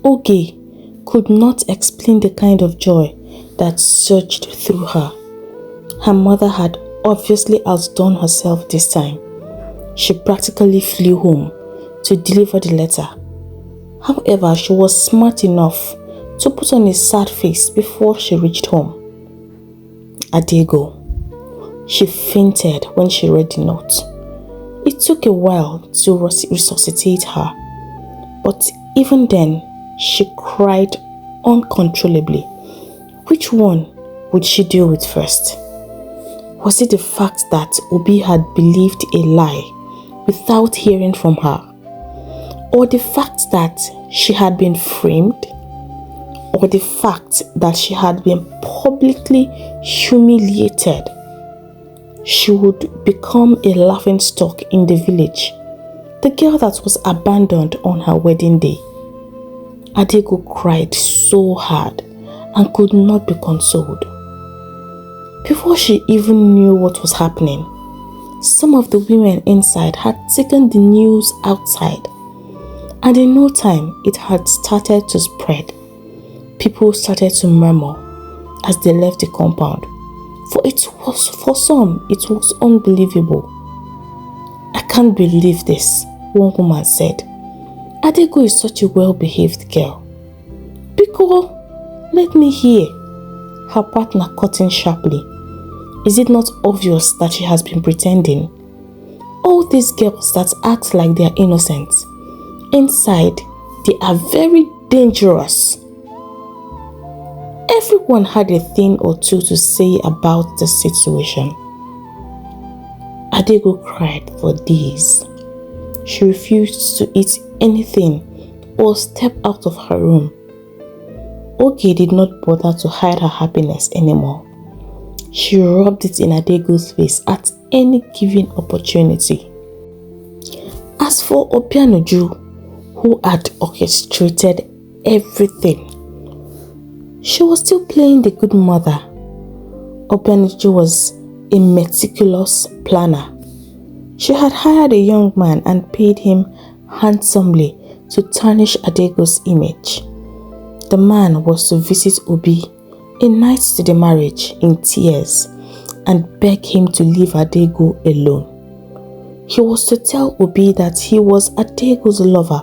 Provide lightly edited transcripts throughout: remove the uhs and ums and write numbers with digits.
Oge could not explain the kind of joy that surged through her. Her mother had obviously outdone herself this time. She practically flew home to deliver the letter. However, she was smart enough to put on a sad face before she reached home. Adigo. She fainted when she read the note. It took a while to resuscitate her, but even then, she cried uncontrollably. Which one would she deal with first? Was it the fact that Obi had believed a lie without hearing from her? Or the fact that she had been framed? Or the fact that she had been publicly humiliated? She would become a laughingstock in the village, the girl that was abandoned on her wedding day. Adigo cried so hard and could not be consoled. Before she even knew what was happening, some of the women inside had taken the news outside, and in no time it had started to spread. People started to murmur as they left the compound, for some it was unbelievable. "I can't believe this," one woman said. "Adigo is such a well-behaved girl." "Biko, let me hear," her partner cut in sharply. "Is it not obvious that she has been pretending? All these girls that act like they are innocent, inside they are very dangerous." Everyone had a thing or two to say about the situation. Adigo cried for days. She refused to eat anything or step out of her room. Oki did not bother to hide her happiness anymore. She rubbed it in Adigo's face at any given opportunity. As for Obianu, who had orchestrated everything, she was still playing the good mother. Obianu was a meticulous planner. She had hired a young man and paid him handsomely to tarnish Adigo's image. The man was to visit Obi a night to the marriage in tears and beg him to leave Adigo alone. He was to tell Obi that he was Adigo's lover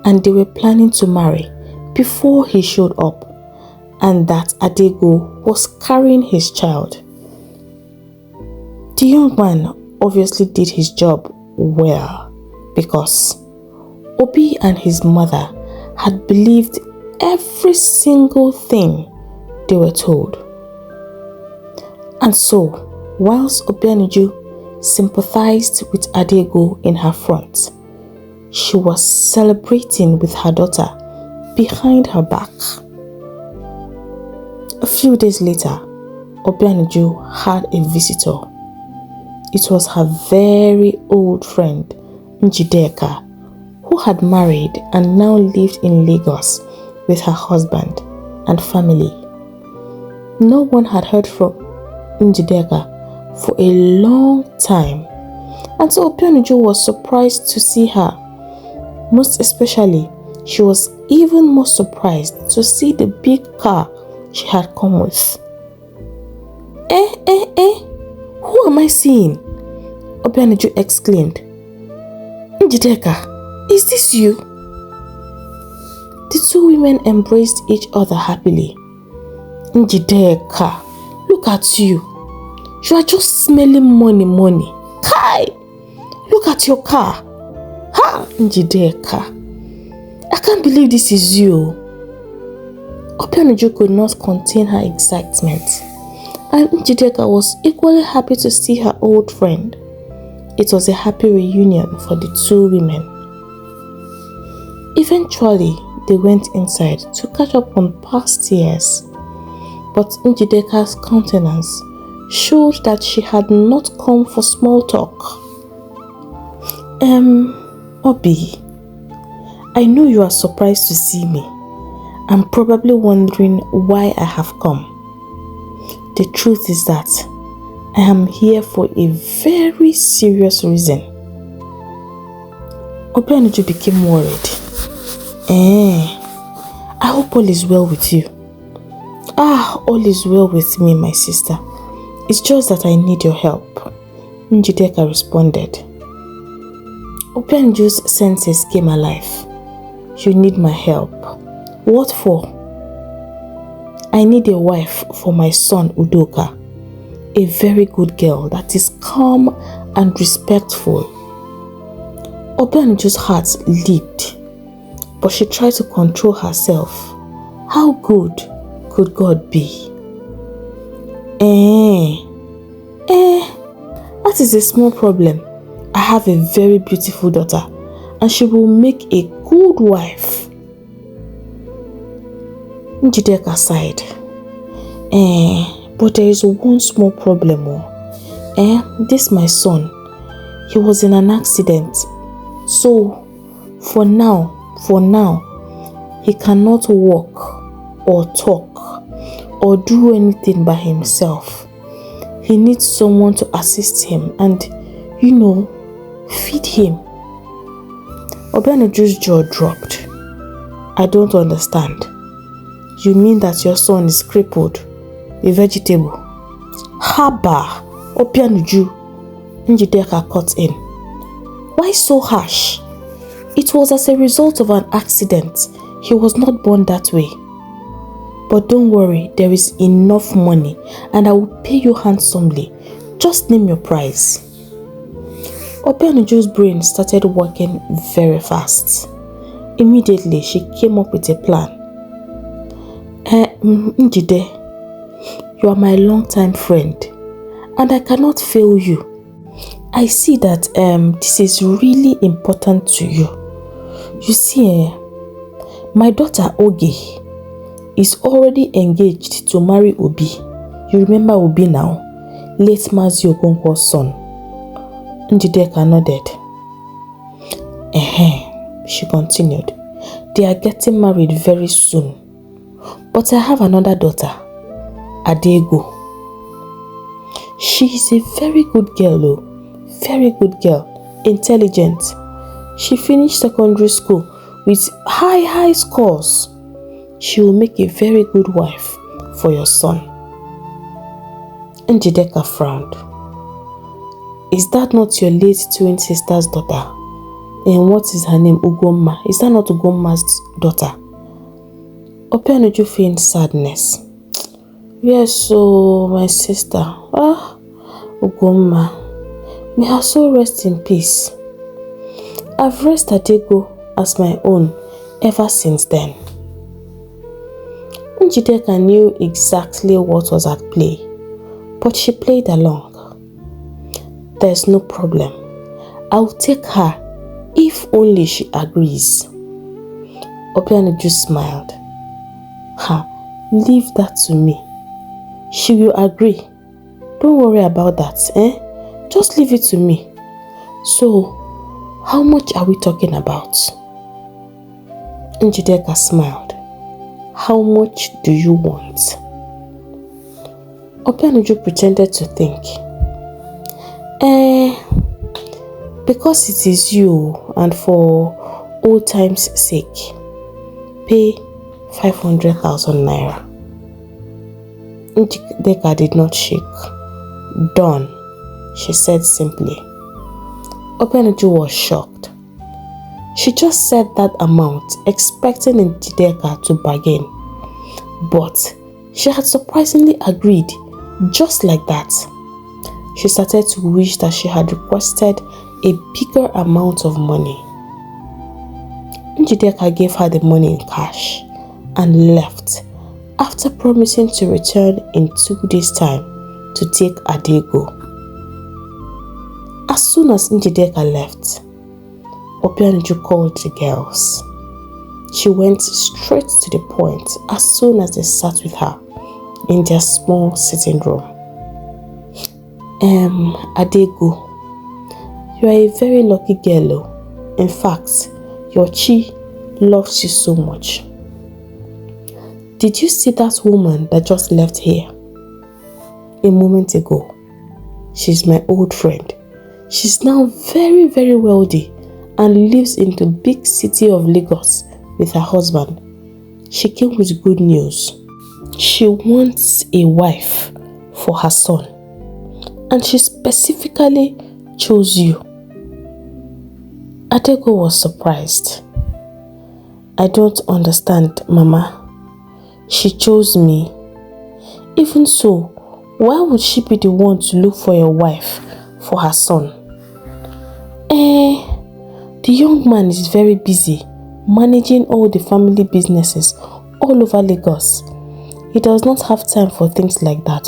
and they were planning to marry before he showed up, and that Adigo was carrying his child. The young man obviously did his job well because Obi and his mother had believed every single thing they were told. And so, whilst Obianu sympathized with Adigo in her front, she was celebrating with her daughter behind her back. A few days later, Obianu had a visitor. It was her very old friend, Udoka, who had married and now lived in Lagos with her husband and family. No one had heard from Udoka for a long time, and so Obianu was surprised to see her. Most especially, she was even more surprised to see the big car she had come with. Who am I seeing?" Obianu exclaimed. "Udoka, is this you?" The two women embraced each other happily. "Udoka, look at you. You are just smelling money. Kai! Look at your car. Ha, Udoka. I can't believe this is you." Obianu could not contain her excitement, and Udoka was equally happy to see her old friend. It was a happy reunion for the two women. Eventually, they went inside to catch up on past years, but Udoka's countenance showed that she had not come for small talk. Obi, I know you are surprised to see me. I'm probably wondering why I have come. The truth is that I am here for a very serious reason." Obianu became worried. hope all is well with you. All is well with me, my sister. It's just that I need your help, Njideka responded. Obianu's senses came alive. You need my help. What for? I need a wife for my son Udoka. A very good girl that is calm and respectful. Obianu's heart leaped, but she tried to control herself. How good could God be? That is a small problem. I have a very beautiful daughter, and she will make a good wife. Njideka sighed. But there is one small problem. This my son. He was in an accident. So, for now, he cannot walk or talk or do anything by himself. He needs someone to assist him and, feed him. Obianu's jaw dropped. I don't understand. You mean that your son is crippled? A vegetable? Haba! Obianu, Njideka cut in. Why so harsh? It was as a result of an accident. He was not born that way. But don't worry, there is enough money and I will pay you handsomely. Just name your price. Obianu's brain started working very fast. Immediately, she came up with a plan. Njide, you are my long-time friend and I cannot fail you. I see that this is really important to you. You see, my daughter Ogi is already engaged to marry Obi. You remember Obi now? Late Mazi Okonkwo's son. Njideka nodded. She continued. They are getting married very soon. But I have another daughter, Adigo. She is a very good girl, very good girl, intelligent. She finished secondary school with high scores. She will make a very good wife for your son. Njideka frowned. Is that not your late twin sister's daughter? And what is her name? Ugomma. Is that not Ugomma's daughter? Obianu feigned sadness. Yes, so my sister. Ugomma. May her soul rest in peace. I've raised Adigo as my own ever since then. Njideka knew exactly what was at play, but she played along. There's no problem. I'll take her if only she agrees. Obianu smiled. Leave that to me. She will agree. Don't worry about that, Just leave it to me. So, how much are we talking about? Njideka smiled. How much do you want? Obianu pretended to think. Because it is you and for old time's sake, pay 500,000 naira. Njideka did not shake. Done, she said simply. Obianu was shocked. She just said that amount, expecting Njideka to bargain. But she had surprisingly agreed, just like that. She started to wish that she had requested a bigger amount of money. Njideka gave her the money in cash and left after promising to return in 2 days' time to take Adigo. As soon as Njideka left, Obianu called the girls. She went straight to the point as soon as they sat with her in their small sitting room. Adigo, you are a very lucky girl. In fact, your chi loves you so much. Did you see that woman that just left here a moment ago? She's my old friend. She's now very, very wealthy and lives in the big city of Lagos with her husband. she came with good news. She wants a wife for her son, and she specifically chose you. Adigo was surprised. I don't understand, Mama. She chose me. Even so, why would she be the one to look for a wife for her son? The young man is very busy managing all the family businesses all over Lagos. He does not have time for things like that.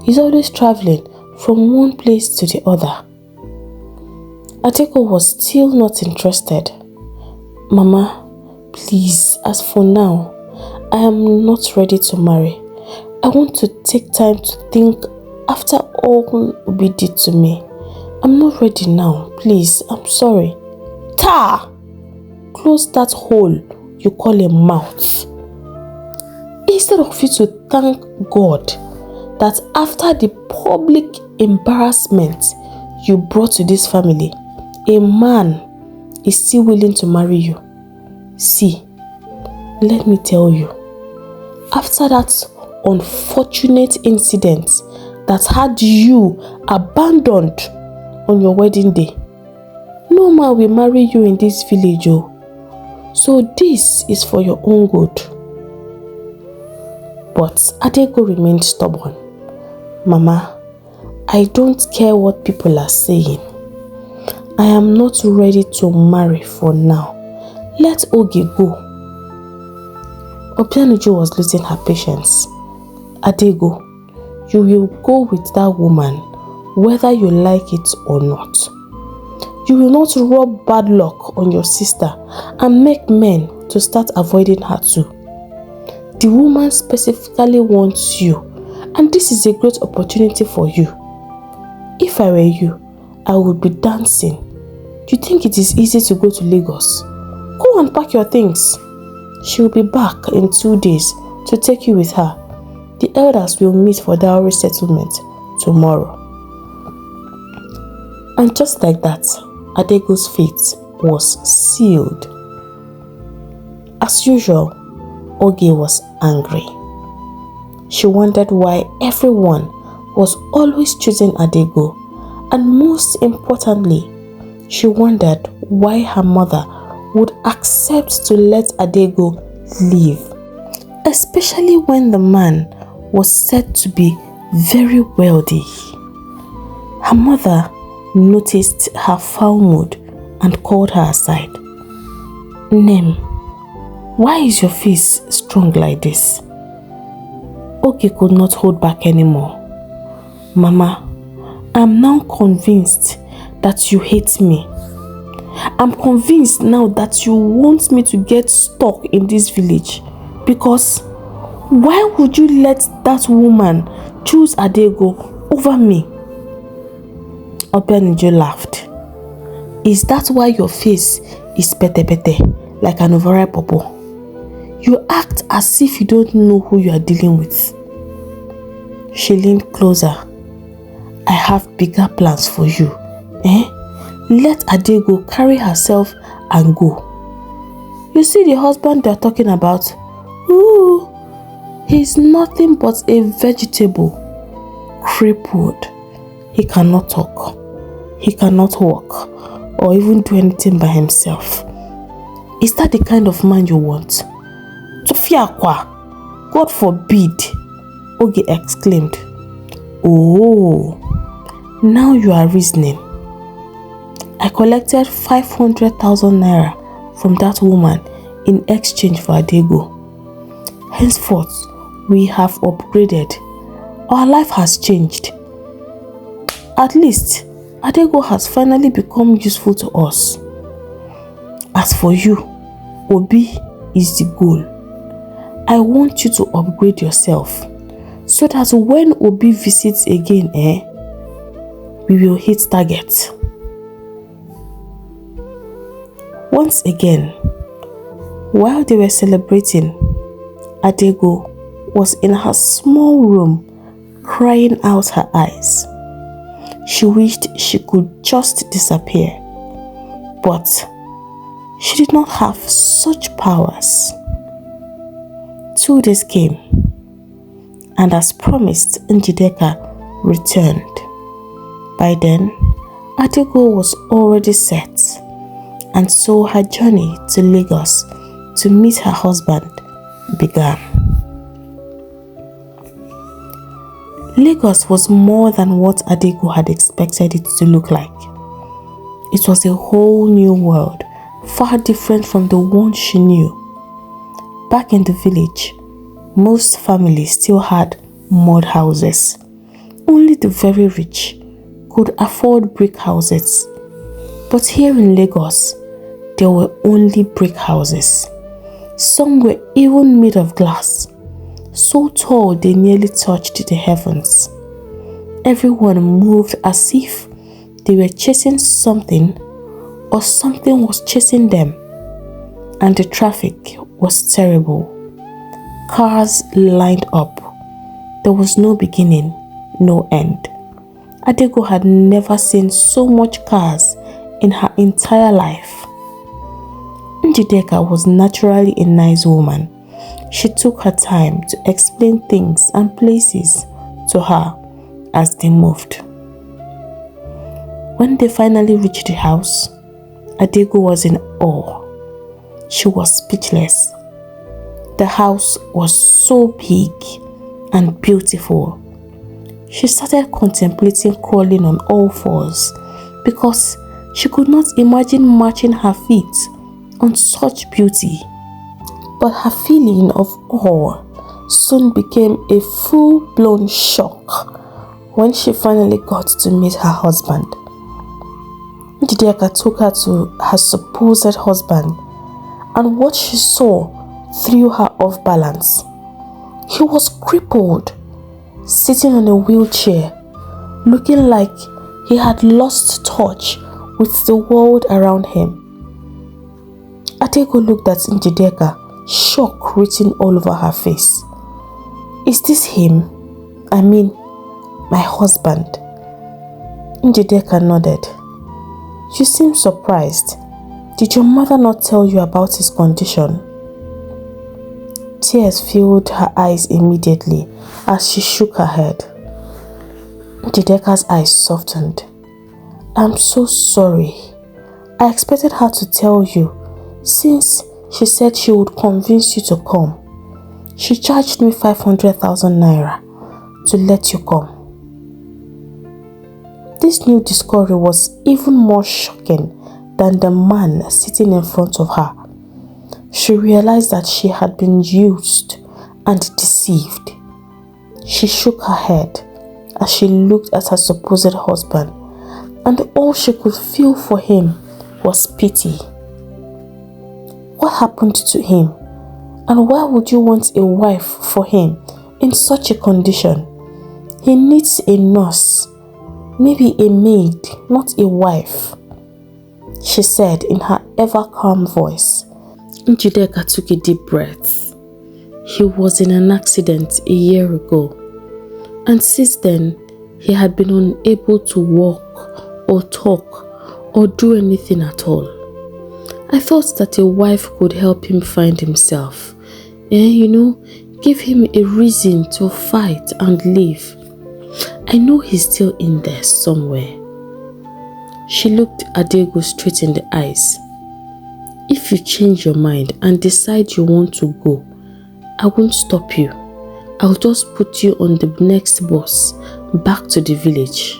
He's always traveling from one place to the other. Adigo was still not interested. Mama, please, as for now, I am not ready to marry. I want to take time to think after all Obi did to me. I'm not ready now, please, I'm sorry. Ta! Close that hole you call a mouth. Instead of you to thank God that after the public embarrassment you brought to this family, a man is still willing to marry you. See, let me tell you, after that unfortunate incident that had you abandoned on your wedding day, no man will marry you in this village. So this is for your own good. But Adigo remained stubborn. Mama, I don't care what people are saying. I am not ready to marry for now. Let Ogi go. Obianu was losing her patience. Adigo, you will go with that woman whether you like it or not. You will not rub bad luck on your sister and make men to start avoiding her too. The woman specifically wants you, and this is a great opportunity for you. If I were you, I would be dancing. Do you think it is easy to go to Lagos? Go and pack your things. She will be back in 2 days to take you with her. The elders will meet for dowry settlement tomorrow. And just like that, Adigo's fate was sealed. As usual, Ogi was angry. She wondered why everyone was always choosing Adigo, and most importantly, she wondered why her mother would accept to let Adigo live, especially when the man was said to be very wealthy. Her mother noticed her foul mood and called her aside. Nem, why is your face strong like this? Ogi could not hold back anymore. Mama, I'm now convinced that you hate me. I'm convinced now that you want me to get stuck in this village, because why would you let that woman choose Adigo over me? Obianu laughed. Is that why your face is pete like an overripe pawpaw? You act as if you don't know who you are dealing with. She leaned closer. I have bigger plans for you. Let Adigo carry herself and go. You see the husband they're talking about? Ooh, he's nothing but a vegetable. Crippled. He cannot talk. He cannot walk or even do anything by himself. Is that the kind of man you want? Tufiakwa, God forbid, Ogi exclaimed. Oh, now you are reasoning. I collected 500,000 naira from that woman in exchange for Adigo. Henceforth, we have upgraded. Our life has changed. At least, Adigo has finally become useful to us. As for you, Obi is the goal. I want you to upgrade yourself so that when Obi visits again, we will hit target. Once again, while they were celebrating, Adigo was in her small room crying out her eyes. She wished she could just disappear, but she did not have such powers. 2 days came, and as promised, Njideka returned. By then, Adigo was already set, and so her journey to Lagos to meet her husband began. Lagos was more than what Adigo had expected it to look like. It was a whole new world, far different from the one she knew. Back in the village, most families still had mud houses. Only the very rich could afford brick houses. But here in Lagos, there were only brick houses. Some were even made of glass, so tall they nearly touched the heavens. Everyone moved as if they were chasing something or something was chasing them, and the traffic was terrible. Cars lined up. There was no beginning, no end. Adigo had never seen so much cars in her entire life. Njideka was naturally a nice woman. She took her time to explain things and places to her as they moved. When they finally reached the house, Adigo was in awe. She was speechless. The house was so big and beautiful. She started contemplating crawling on all fours because she could not imagine matching her feet on such beauty. But her feeling of awe soon became a full-blown shock when she finally got to meet her husband. Njideka took her to her supposed husband, and what she saw threw her off balance. He was crippled, sitting on a wheelchair, looking like he had lost touch with the world around him. Adigo looked at Njideka, shock written all over her face. "Is this him? I mean, my husband?" Njideka nodded. "You seem surprised. Did your mother not tell you about his condition?" Tears filled her eyes immediately as she shook her head. Njideka's eyes softened. "I'm so sorry. I expected her to tell you, since she said she would convince you to come. She charged me 500,000 naira to let you come." This new discovery was even more shocking than the man sitting in front of her. She realized that she had been used and deceived. She shook her head as she looked at her supposed husband, and all she could feel for him was pity. What happened to him? And why would you want a wife for him in such a condition? He needs a nurse, maybe a maid, not a wife," she said in her ever-calm voice. Njideka took a deep breath. He was in an accident a year ago, and since then, he had been unable to walk or talk or do anything at all. I thought that a wife could help him find himself, give him a reason to fight and live. I know he's still in there somewhere. She looked Adigo straight in the eyes. "If you change your mind and decide you want to go, I won't stop you. I'll just put you on the next bus back to the village.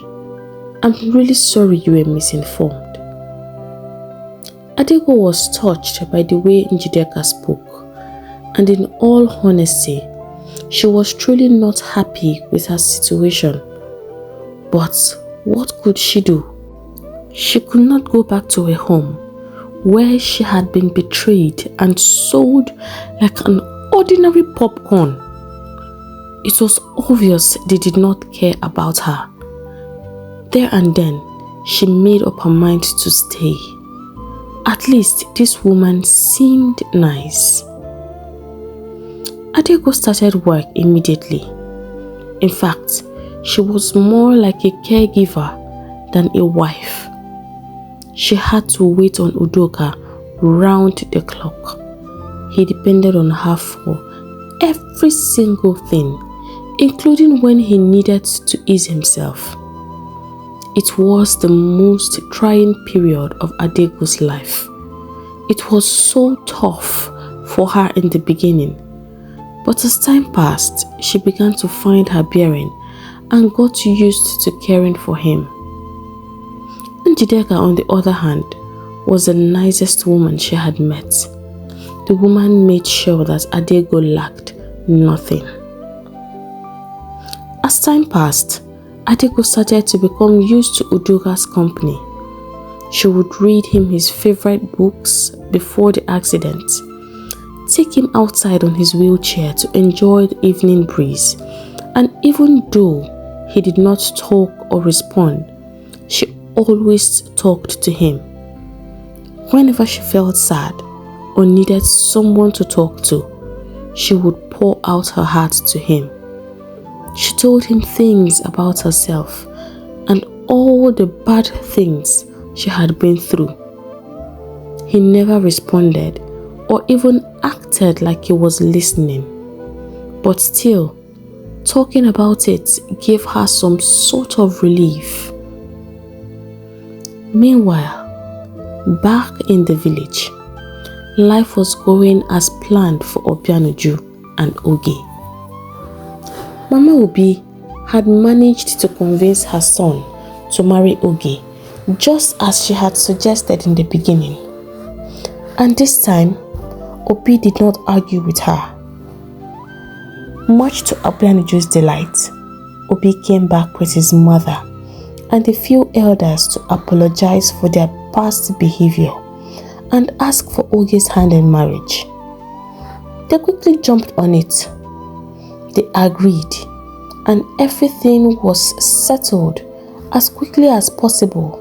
I'm really sorry you were misinformed." Adigo was touched by the way Njideka spoke, and in all honesty, she was truly not happy with her situation. But what could she do? She could not go back to her home, where she had been betrayed and sold like an ordinary popcorn. It was obvious they did not care about her. There and then, she made up her mind to stay. At least this woman seemed nice. Adigo started work immediately. In fact, she was more like a caregiver than a wife. She had to wait on Udoka round the clock. He depended on her for every single thing, including when he needed to ease himself. It was the most trying period of Adigo's life. It was so tough for her in the beginning, but as time passed, she began to find her bearing and got used to caring for him. Udoka, on the other hand, was the nicest woman she had met. The woman made sure that Adigo lacked nothing. As time passed, Adigo started to become used to Udoka's company. She would read him his favorite books before the accident, take him outside on his wheelchair to enjoy the evening breeze, and even though he did not talk or respond, she always talked to him. Whenever she felt sad or needed someone to talk to, she would pour out her heart to him. She told him things about herself and all the bad things she had been through. He never responded or even acted like he was listening, but still, talking about it gave her some sort of relief. Meanwhile, back in the village, life was going as planned for Obianu and Ogi. Mama Obi had managed to convince her son to marry Ogi, just as she had suggested in the beginning. And this time, Obi did not argue with her. Much to Obianu's delight, Obi came back with his mother and a few elders to apologize for their past behavior and ask for Ogi's hand in marriage. They quickly jumped on it. They agreed, and everything was settled as quickly as possible.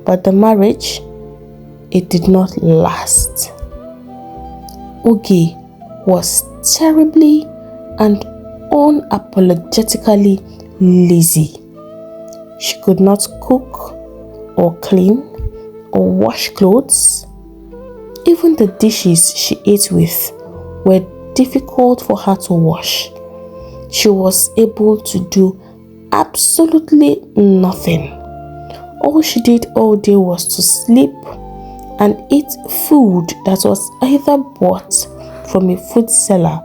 But the marriage, it did not last. Ogi was terribly and unapologetically lazy. She could not cook or clean or wash clothes. Even the dishes she ate with were difficult for her to wash. She was able to do absolutely nothing. All she did all day was to sleep and eat food that was either bought from a food seller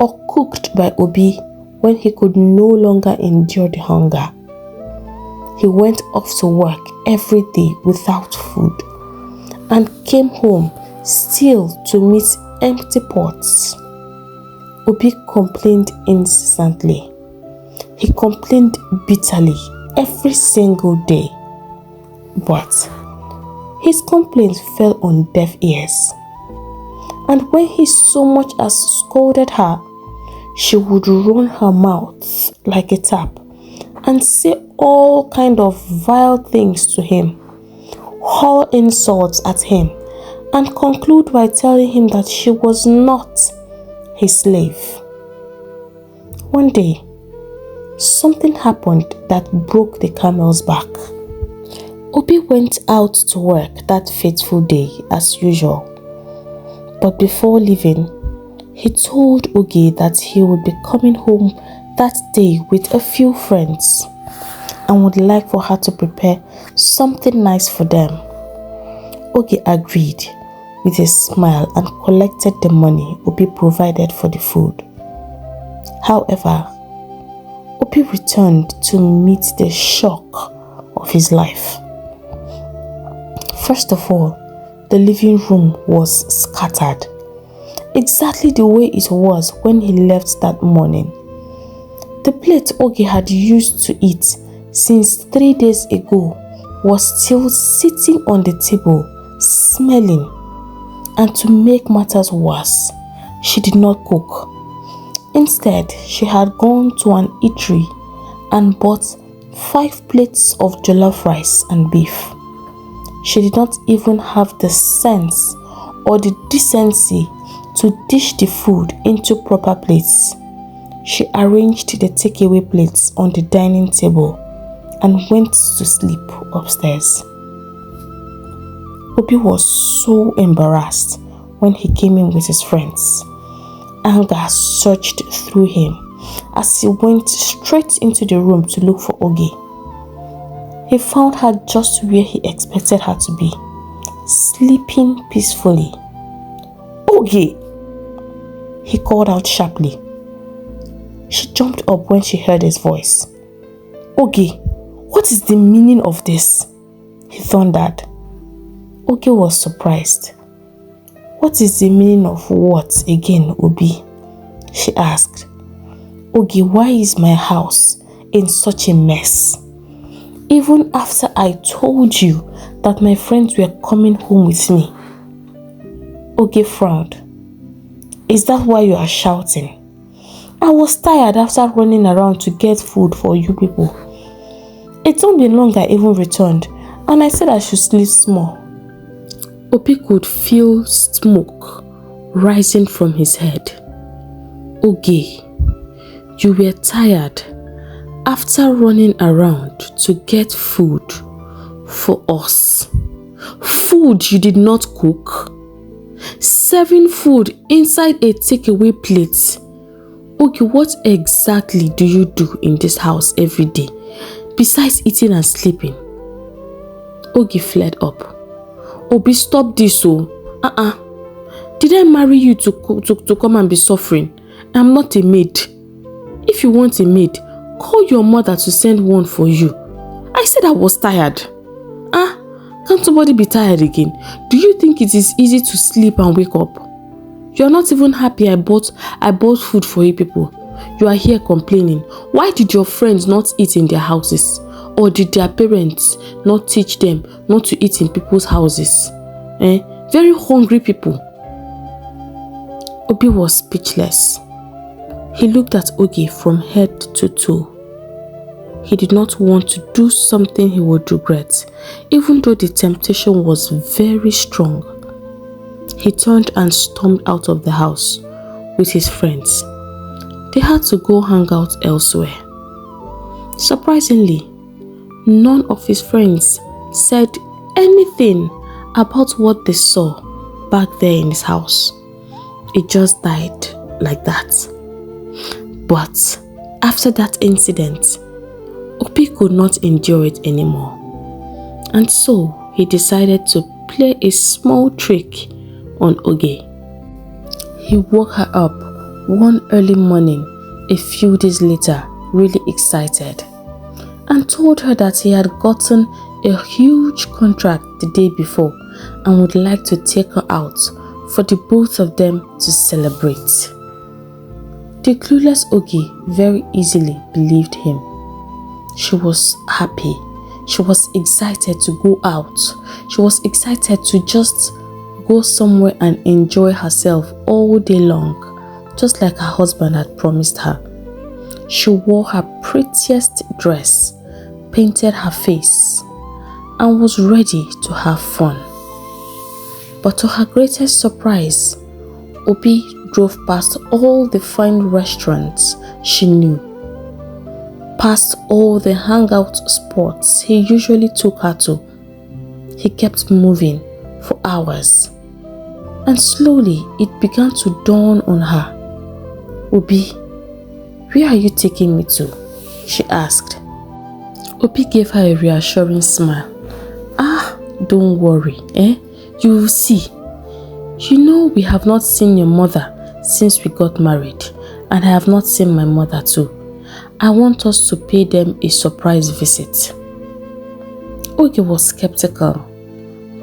or cooked by Obi when he could no longer endure the hunger. He went off to work every day without food and came home still to meet empty pots. Obi complained incessantly. He complained bitterly every single day. But his complaints fell on deaf ears. And when he so much as scolded her, she would run her mouth like a tap and say all kind of vile things to him, hurl insults at him, and conclude by telling him that she was not his slave. One day, something happened that broke the camel's back. Obi went out to work that fateful day as usual, but before leaving, he told Ogi that he would be coming home that day with a few friends and would like for her to prepare something nice for them. Ogi agreed with a smile and collected the money Obi provided for the food. However, Obi returned to meet the shock of his life. First of all, the living room was scattered, exactly the way it was when he left that morning. The plate Ogi had used to eat since 3 days ago was still sitting on the table, smelling. And to make matters worse, she did not cook. Instead, she had gone to an eatery and bought 5 plates of jollof rice and beef. She did not even have the sense or the decency to dish the food into proper plates. She arranged the takeaway plates on the dining table and went to sleep upstairs. Obi was so embarrassed when he came in with his friends Anger surged through him as he went straight into the room to look for Ogi. He found her just where he expected her to be, sleeping peacefully. "Ogi!" he called out sharply. She jumped up when she heard his voice. "Ogi, what is the meaning of this?" he thundered. Ogi was surprised. "What is the meaning of what again, Obi?" she asked. "Ogi, why is my house in such a mess? Even after I told you that my friends were coming home with me." Ogi frowned. "Is that why you are shouting? I was tired after running around to get food for you people. It's not been long I even returned, and I said I should sleep small." Obi could feel smoke rising from his head. "Ogi, you were tired after running around to get food for us. Food you did not cook. Serving food inside a takeaway plate. Ogi, what exactly do you do in this house every day besides eating and sleeping?" Ogi flared up. "Obi, stop this, oh. Did I marry you to come and be suffering? I'm not a maid. If you want a maid, call your mother to send one for you. I said I was tired. Can't somebody be tired again? Do you think it is easy to sleep and wake up? You are not even happy I bought food for you people. You are here complaining. Why did your friends not eat in their houses? Or did their parents not teach them not to eat in people's houses? Very hungry people." Obi was speechless. He looked at Ogi from head to toe. He did not want to do something he would regret, even though the temptation was very strong. He turned and stormed out of the house with his friends. They had to go hang out elsewhere. Surprisingly, none of his friends said anything about what they saw back there in his house. It just died like that. But after that incident, Obi could not endure it anymore. And so he decided to play a small trick on Ogi. He woke her up one early morning a few days later, really excited, and told her that he had gotten a huge contract the day before and would like to take her out for the both of them to celebrate. The clueless Ogi very easily believed him. She was happy. She was excited to go out. She was excited to just go somewhere and enjoy herself all day long, just like her husband had promised her. She wore her prettiest dress, painted her face, and was ready to have fun. But to her greatest surprise, Obi drove past all the fine restaurants she knew, past all the hangout spots he usually took her to. He kept moving for hours, and slowly it began to dawn on her. "Obi, where are you taking me to?" she asked. Obi gave her a reassuring smile. Don't worry, you will see. You know we have not seen your mother since we got married, and I have not seen my mother too. I want us to pay them a surprise visit. Ogi was skeptical,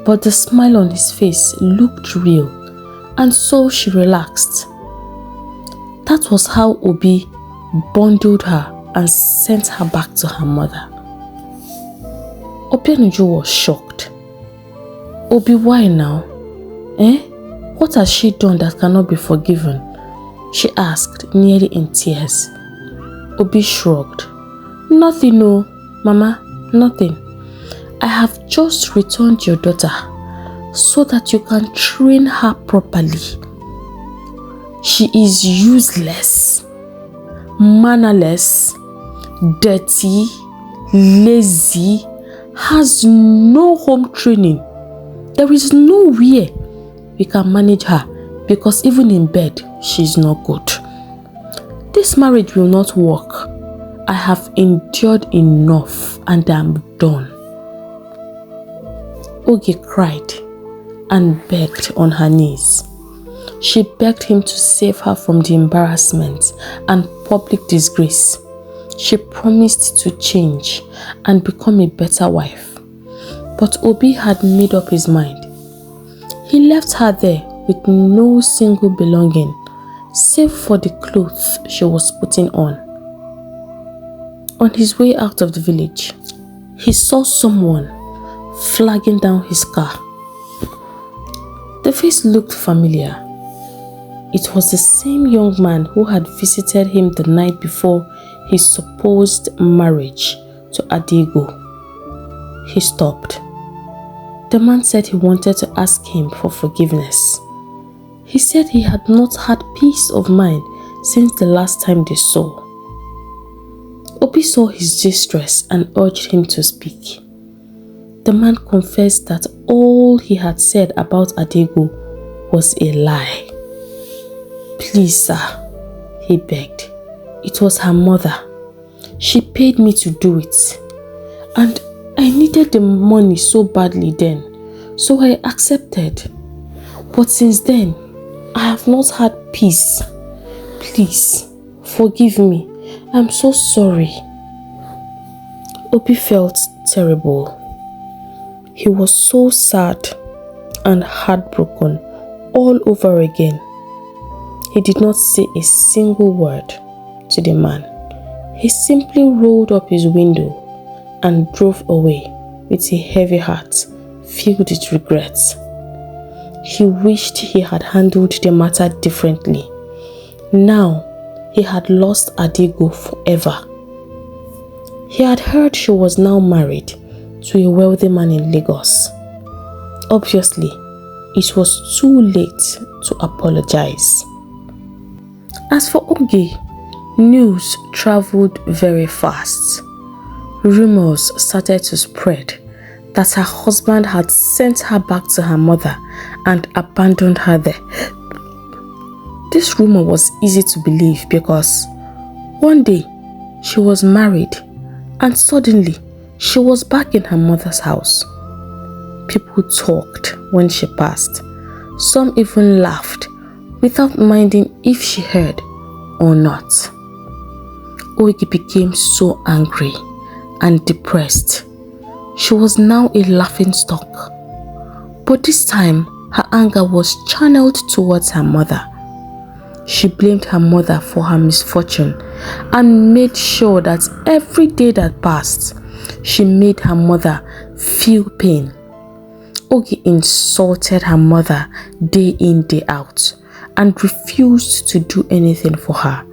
but the smile on his face looked real, and so she relaxed. That was how Obi bundled her and sent her back to her mother. Obianu was shocked. "Obi, why now? What has she done that cannot be forgiven?" she asked, nearly in tears. Obi shrugged. "Nothing, no, Mama, nothing. I have just returned your daughter so that you can train her properly. She is useless, mannerless, dirty, lazy, has no home training. There is no way we can manage her because even in bed, she's not good. This marriage will not work. I have endured enough and I'm done. Ogi cried and begged on her knees. She begged him to save her from the embarrassment and public disgrace. She promised to change and become a better wife. But Obi had made up his mind. He left her there with no single belonging, save for the clothes she was putting on. On his way out of the village, he saw someone flagging down his car. The face looked familiar. It was the same young man who had visited him the night before his supposed marriage to Adigo. He stopped. The man said he wanted to ask him for forgiveness. He said he had not had peace of mind since the last time they saw. Obi saw his distress and urged him to speak. The man confessed that all he had said about Adigo was a lie. "Please, sir," he begged. "It was her mother. She paid me to do it. And I needed the money so badly then, so I accepted. But since then, I have not had peace. Please, forgive me. I'm so sorry." Obi felt terrible. He was so sad and heartbroken all over again. He did not say a single word to the man. He simply rolled up his window and drove away with a heavy heart filled with regrets. He wished he had handled the matter differently. Now he had lost Adigo forever. He had heard she was now married to a wealthy man in Lagos. Obviously, it was too late to apologize. As for Ogi, news traveled very fast. Rumors started to spread that her husband had sent her back to her mother and abandoned her there. This rumor was easy to believe because one day she was married and suddenly she was back in her mother's house. People talked when she passed. Some even laughed without minding if she heard or not. Ogi became so angry and depressed. She was now a laughingstock. But this time, her anger was channeled towards her mother. She blamed her mother for her misfortune and made sure that every day that passed, she made her mother feel pain. Ogi insulted her mother day in, day out and refused to do anything for her.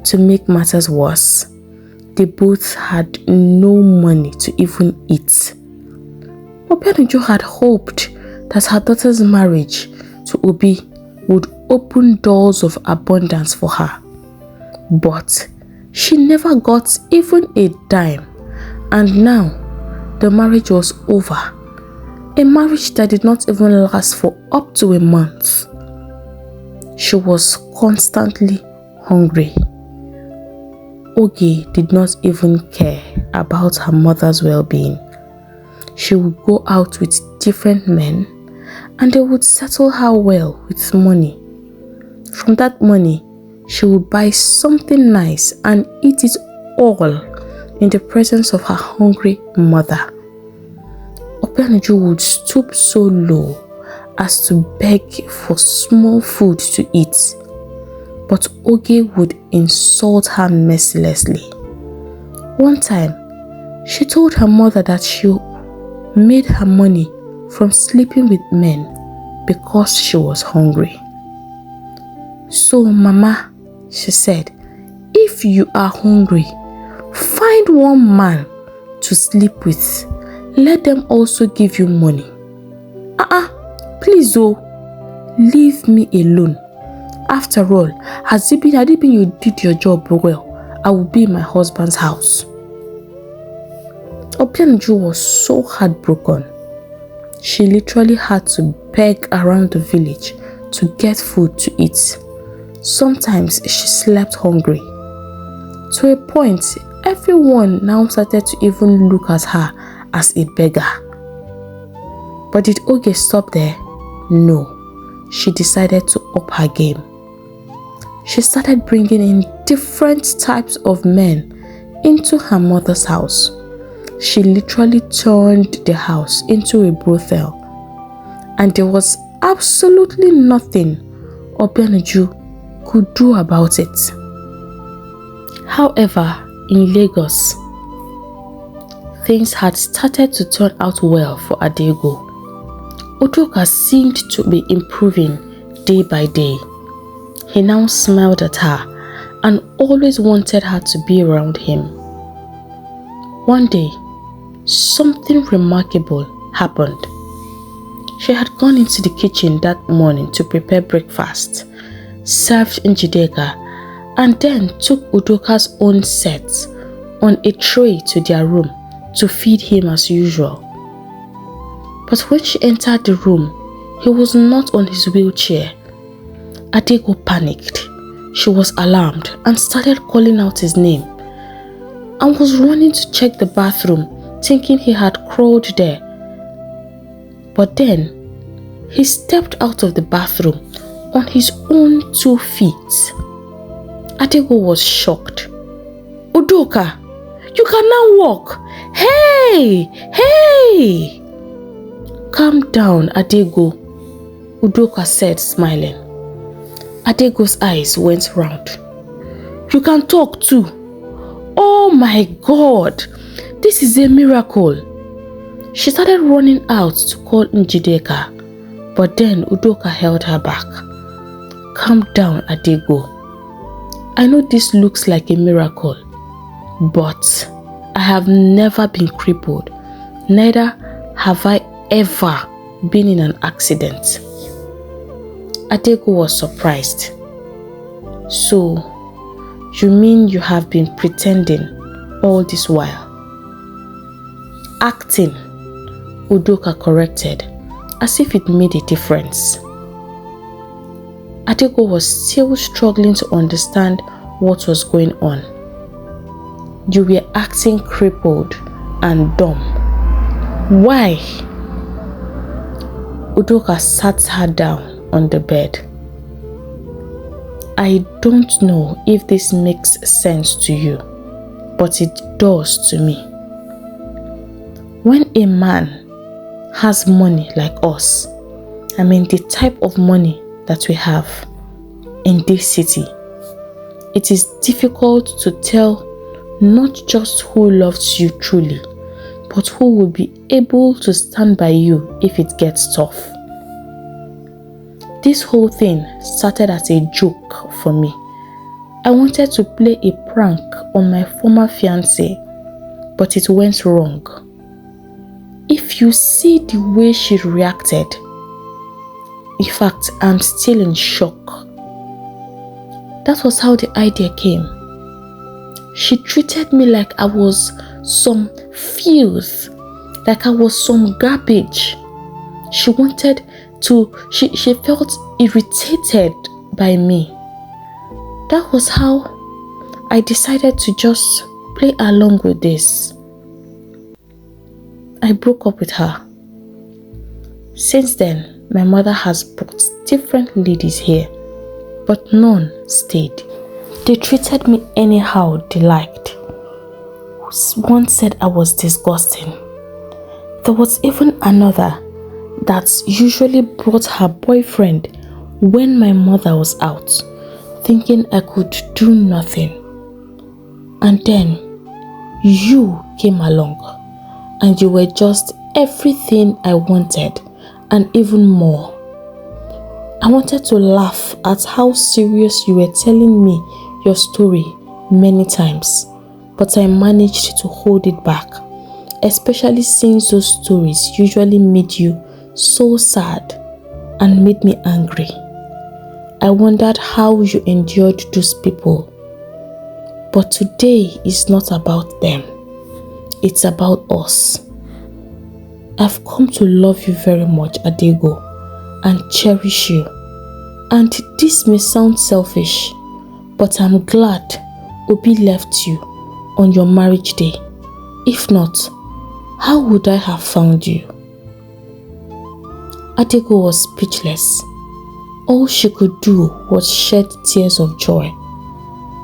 To make matters worse, they both had no money to even eat. Obianu had hoped that her daughter's marriage to Obi would open doors of abundance for her. But she never got even a dime, and now the marriage was over. A marriage that did not even last for up to a month. She was constantly hungry. Ogi did not even care about her mother's well-being. She would go out with different men and they would settle her well with money. From that money, she would buy something nice and eat it all in the presence of her hungry mother. Obianu would stoop so low as to beg for small food to eat. But Ogi would insult her mercilessly. One time, she told her mother that she made her money from sleeping with men because she was hungry. "So, Mama," she said, "if you are hungry, find one man to sleep with. Let them also give you money. Please, leave me alone. After all, had it been you did your job well, I will be in my husband's house." Obianu was so heartbroken. She literally had to beg around the village to get food to eat. Sometimes she slept hungry. To a point, everyone now started to even look at her as a beggar. But did Oge stop there? No. She decided to up her game. She started bringing in different types of men into her mother's house. She literally turned the house into a brothel, and there was absolutely nothing Obianu could do about it. However, in Lagos, things had started to turn out well for Adigo. Udoka seemed to be improving day by day. He now smiled at her and always wanted her to be around him. One day, something remarkable happened. She had gone into the kitchen that morning to prepare breakfast, served Njideka, and then took Udoka's own set on a tray to their room to feed him as usual. But when she entered the room, he was not on his wheelchair. Adigo panicked. She was alarmed and started calling out his name, and was running to check the bathroom, thinking he had crawled there. But then, he stepped out of the bathroom on his own 2 feet. Adigo was shocked. Udoka, you can now walk. Hey! Hey! Calm down, Adigo, Udoka said, smiling. Adigo's eyes went round. You can talk too. Oh my God, this is a miracle. She started running out to call Njideka, but then Udoka held her back. Calm down, Adigo. I know this looks like a miracle, but I have never been crippled. Neither have I ever been in an accident. Adigo was surprised. So, you mean you have been pretending all this while? Acting, Udoka corrected, as if it made a difference. Adigo was still struggling to understand what was going on. You were acting crippled and dumb. Why? Udoka sat her down on the bed. I don't know if this makes sense to you, but it does to me. When a man has money like us, I mean the type of money that we have in this city, it is difficult to tell not just who loves you truly, but who will be able to stand by you if it gets tough. This whole thing started as a joke for me. I wanted to play a prank on my former fiancé, but it went wrong. If you see the way she reacted, in fact, I'm still in shock. That was how the idea came. She treated me like I was some filth, like I was some garbage. She wanted to, she felt irritated by me. That was how I decided to just play along with this. I broke up with her. Since then, my mother has booked different ladies here, but none stayed. They treated me anyhow they liked. One said I was disgusting. There was even another that usually brought her boyfriend when my mother was out, thinking I could do nothing. And then you came along, and you were just everything I wanted and even more. I wanted to laugh at how serious you were telling me your story many times, but I managed to hold it back, especially since those stories usually made you so sad and made me angry. I wondered how you endured those people. But today is not about them. It's about us. I've come to love you very much, Adigo, and cherish you. And this may sound selfish, but I'm glad Obi left you on your marriage day. If not, how would I have found you? Adigo was speechless. All she could do was shed tears of joy.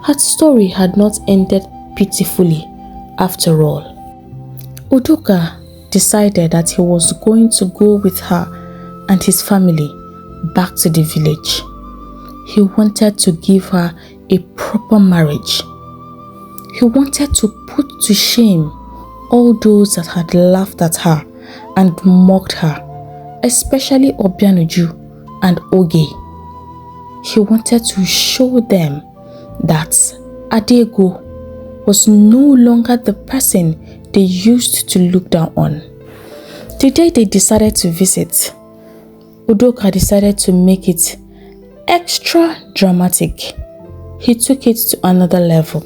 Her story had not ended pitifully after all. Udoka decided that he was going to go with her and his family back to the village. He wanted to give her a proper marriage. He wanted to put to shame all those that had laughed at her and mocked her, especially Obianu and Ogi. He wanted to show them that Adigo was no longer the person they used to look down on. The day they decided to visit, Udoka decided to make it extra dramatic. He took it to another level.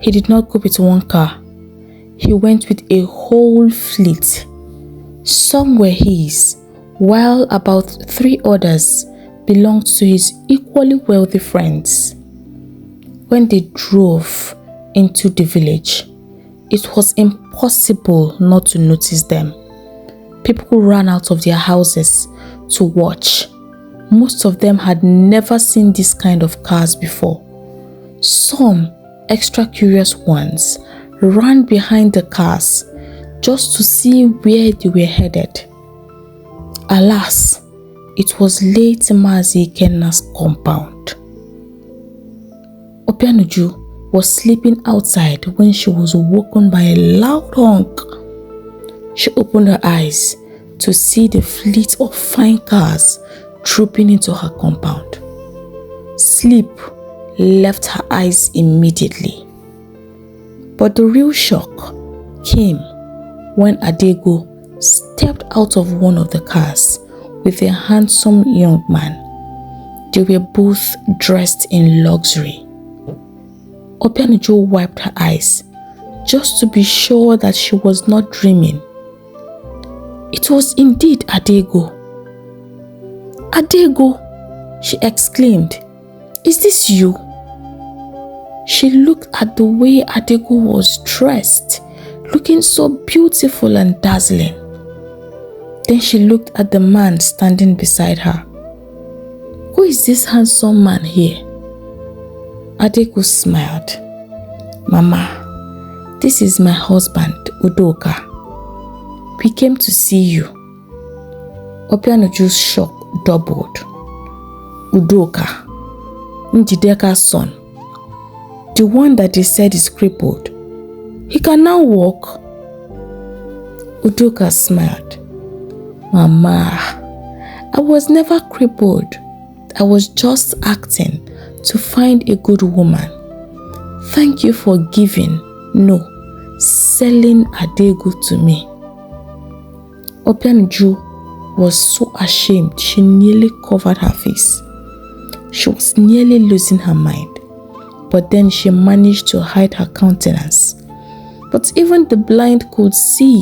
He did not go with one car. He went with a whole fleet. Some were his, while about 3 others belonged to his equally wealthy friends. When they drove into the village, it was impossible not to notice them. People ran out of their houses to watch. Most of them had never seen this kind of cars before. Some extra curious ones ran behind the cars just to see where they were headed. Alas, it was late Mazi Ikenna's compound. Obianu was sleeping outside when she was woken by a loud honk. She opened her eyes to see the fleet of fine cars trooping into her compound. Sleep left her eyes immediately. But the real shock came when Adigo stepped out of one of the cars with a handsome young man. They were both dressed in luxury. Obianu wiped her eyes just to be sure that she was not dreaming. It was indeed Adigo. "Adigo!" she exclaimed. "Is this you?" She looked at the way Adigo was dressed, looking so beautiful and dazzling. Then she looked at the man standing beside her. "Who is this handsome man here?" Adigo smiled. "Mama, this is my husband, Udoka. We came to see you." Obianu's shock doubled. Udoka, Njideka's son, the one that they said is crippled. He can now walk. Udoka smiled. "Mama, I was never crippled. I was just acting to find a good woman. Thank you for giving, no, selling Adigo to me." Obianu was so ashamed she nearly covered her face. She was nearly losing her mind, but then she managed to hide her countenance. But even the blind could see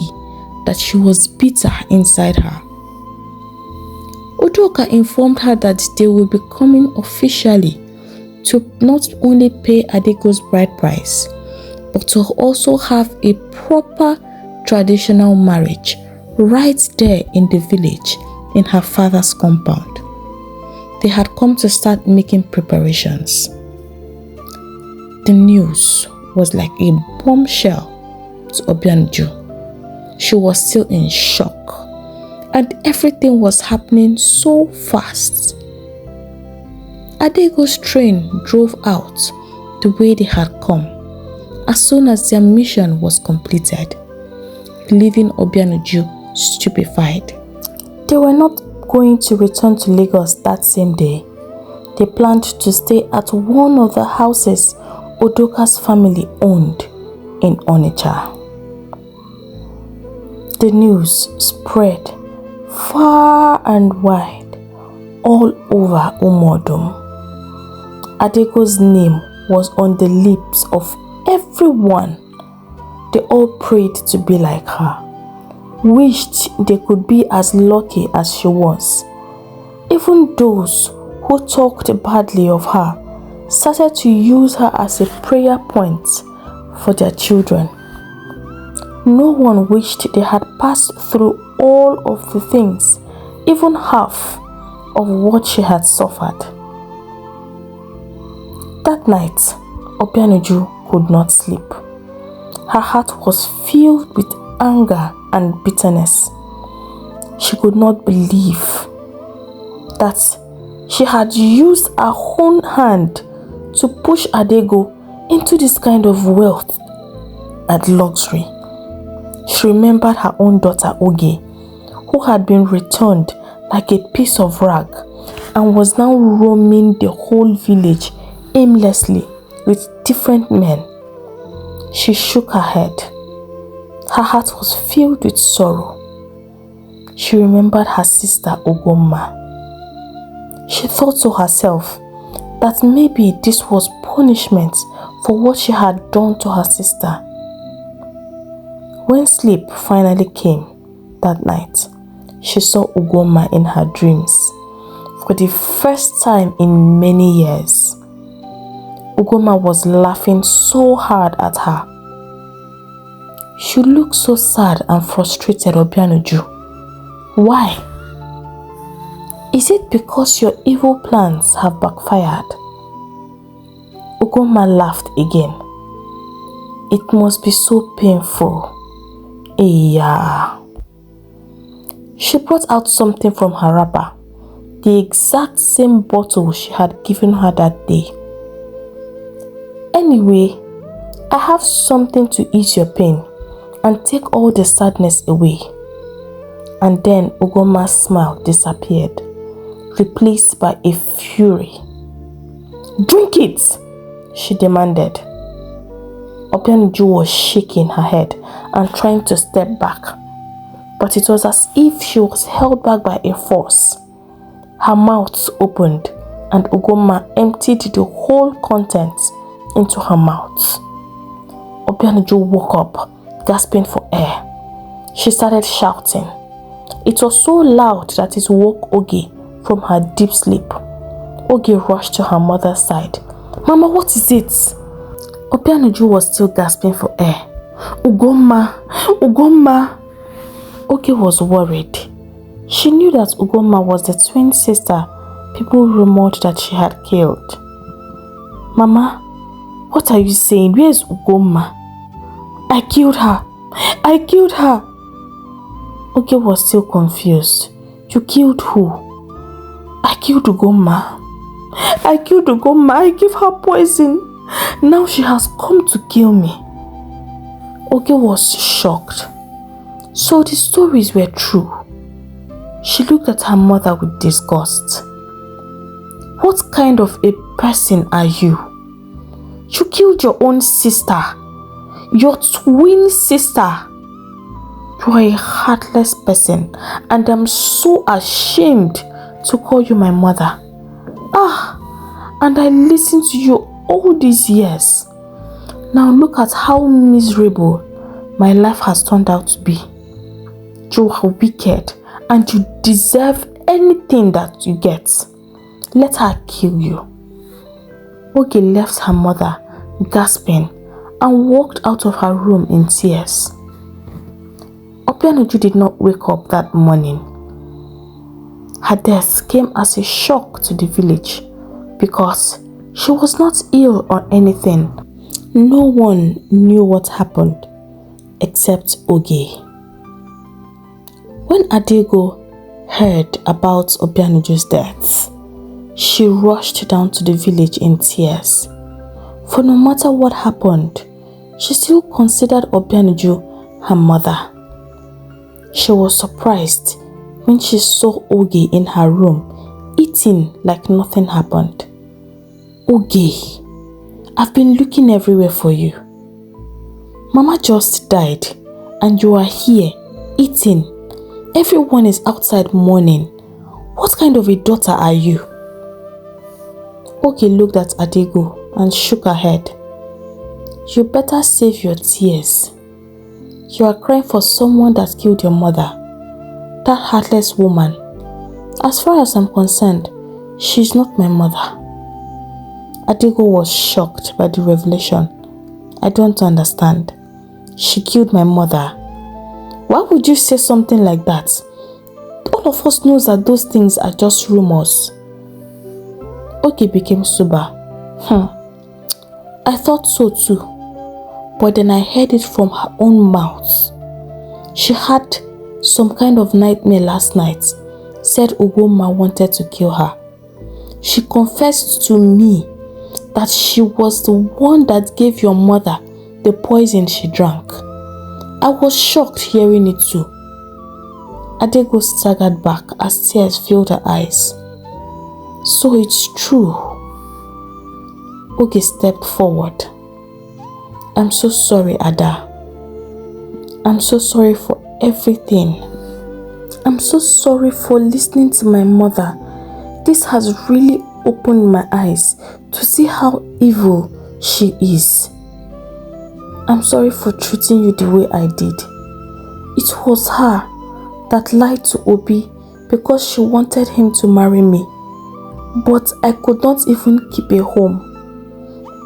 that she was bitter inside her. Udoka informed her that they would be coming officially to not only pay Adigo's bride price, but to also have a proper traditional marriage right there in the village in her father's compound. They had come to start making preparations. The news was like a bombshell to Obianu. She was still in shock, and everything was happening so fast. Adigo's train drove out the way they had come as soon as their mission was completed, leaving Obianu stupefied. They were not going to return to Lagos that same day. They planned to stay at one of the houses Udoka's family owned in Onitsha. The news spread far and wide all over Umodum. Adigo's name was on the lips of everyone. They all prayed to be like her, wished they could be as lucky as she was. Even those who talked badly of her started to use her as a prayer point for their children. No one wished they had passed through all of the things, even half of what she had suffered. That night, Obianu could not sleep. Her heart was filled with anger and bitterness. She could not believe that she had used her own hand to push Adigo into this kind of wealth and luxury. She remembered her own daughter Ogi, who had been returned like a piece of rag and was now roaming the whole village aimlessly with different men. She shook her head. Her heart was filled with sorrow. She remembered her sister Ugomma. She thought to herself that maybe this was punishment for what she had done to her sister. When sleep finally came that night, she saw Ugomma in her dreams for the first time in many years. Ugomma was laughing so hard at her. She looked so sad and frustrated, Obianu. Why? Is it because your evil plans have backfired? Ugomma laughed again. It must be so painful. Yeah. She brought out something from her wrapper, the exact same bottle she had given her that day. Anyway, I have something to ease your pain and take all the sadness away. And then Ugomma's smile disappeared, replaced by a fury. Drink it, she demanded. Obianu was shaking her head and trying to step back, but it was as if she was held back by a force. Her mouth opened and Ugomma emptied the whole contents into her mouth. Obianu woke up, gasping for air. She started shouting. It was so loud that it woke Ogi from her deep sleep. Ogi rushed to her mother's side. Mama, what is it? Obianu was still gasping for air. Ugomma, Ugomma. Ogi was worried. She knew that Ugomma was the twin sister people rumored that she had killed. Mama, what are you saying? Where is Ugomma? I killed her. I killed her. Ogi was still confused. You killed who? I killed Ugomma. I killed Ugomma. I gave her poison. Now she has come to kill me. Ogi was shocked. So the stories were true. She looked at her mother with disgust. What kind of a person are you? You killed your own sister. Your twin sister. You are a heartless person, and I'm so ashamed to call you my mother. And I listened to you all these years. Now look at how miserable my life has turned out to be. You are wicked and you deserve anything that you get. Let her kill you. Ogi left her mother gasping and walked out of her room in tears. Obianu did not wake up that morning. Her death came as a shock to the village because she was not ill or anything. No one knew what happened except Ogi. When Adigo heard about Obianu's death, she rushed down to the village in tears. For no matter what happened, she still considered Obianu her mother. She was surprised when she saw Ogi in her room, eating like nothing happened. Ogi, I've been looking everywhere for you. Mama just died and you are here, eating. Everyone is outside mourning. What kind of a daughter are you? Ogi looked at Adigo and shook her head. You better save your tears. You are crying for someone that killed your mother. That heartless woman. As far as I'm concerned, She's not my mother. Adigo was shocked by the revelation. I don't understand. She killed my mother. Why would you say something like that? All of us knows that those things are just rumors. Oki became sober. I thought so too, but then I heard it from her own mouth. She had some kind of nightmare last night, said Ugoma wanted to kill her. She confessed to me that she was the one that gave your mother the poison she drank. I was shocked hearing it too. Adigo staggered back as tears filled her eyes. So it's true. Ogi stepped forward. I'm so sorry, Ada. I'm so sorry for everything. I'm so sorry for listening to my mother. This has really opened my eyes to see how evil she is. I'm sorry for treating you the way I did. It was her that lied to Obi because she wanted him to marry me. But I could not even keep a home.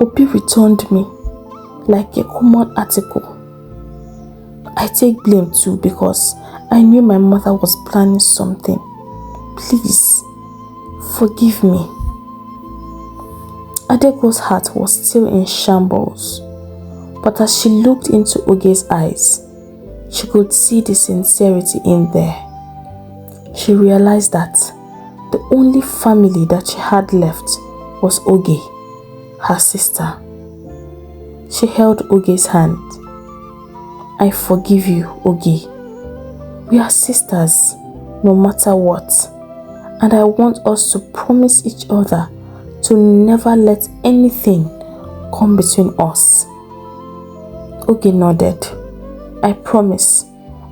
Obi returned me like a common article. I take blame too because I knew my mother was planning something. Please, forgive me. Adego's heart was still in shambles, but as she looked into Oge's eyes, she could see the sincerity in there. She realized that the only family that she had left was Oge, her sister. She held Oge's hand. I forgive you, Oge. We are sisters, no matter what. And I want us to promise each other to never let anything come between us. Oge nodded. I promise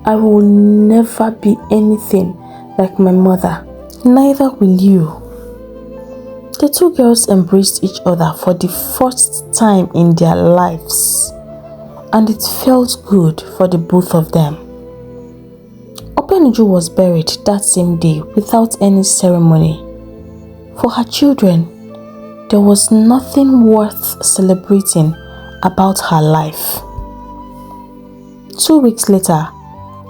I will never be anything like my mother. Neither will you. The two girls embraced each other for the first time in their lives, and it felt good for the both of them. Obianu was buried that same day without any ceremony. For her children, there was nothing worth celebrating about her life. 2 weeks later,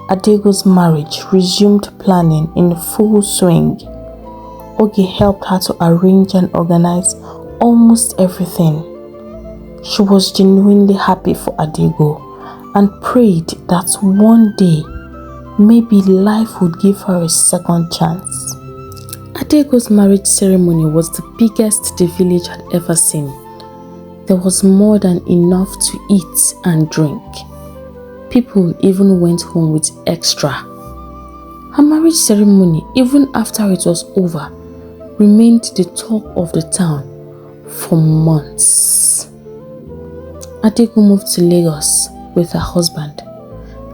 Adigo's marriage resumed planning in full swing. Ogi helped her to arrange and organize almost everything. She was genuinely happy for Adigo and prayed that one day, maybe life would give her a second chance. Adigo's marriage ceremony was the biggest the village had ever seen. There was more than enough to eat and drink. People even went home with extra. Her marriage ceremony, even after it was over, remained the talk of the town for months. Adigo moved to Lagos with her husband,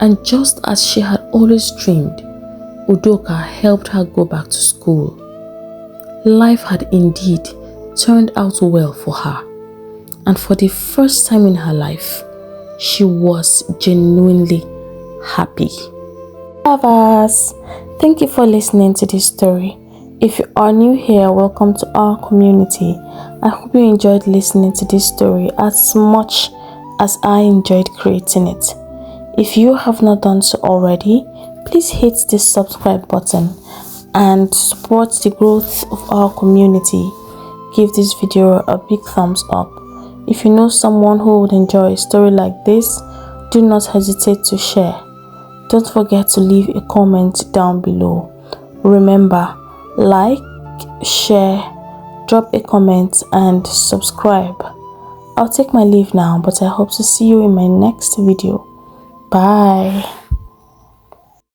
and just as she had always dreamed, Udoka helped her go back to school. Life had indeed turned out well for her, and for the first time in her life, she was genuinely happy. Lovers, thank you for listening to this story. If you are new here, welcome to our community. I hope you enjoyed listening to this story as much as I enjoyed creating it. If you have not done so already, please hit the subscribe button and support the growth of our community. Give this video a big thumbs up. If you know someone who would enjoy a story like this, do not hesitate to share. Don't forget to leave a comment down below. Remember, like, share, drop a comment and subscribe. I'll take my leave now, but I hope to see you in my next video. Bye.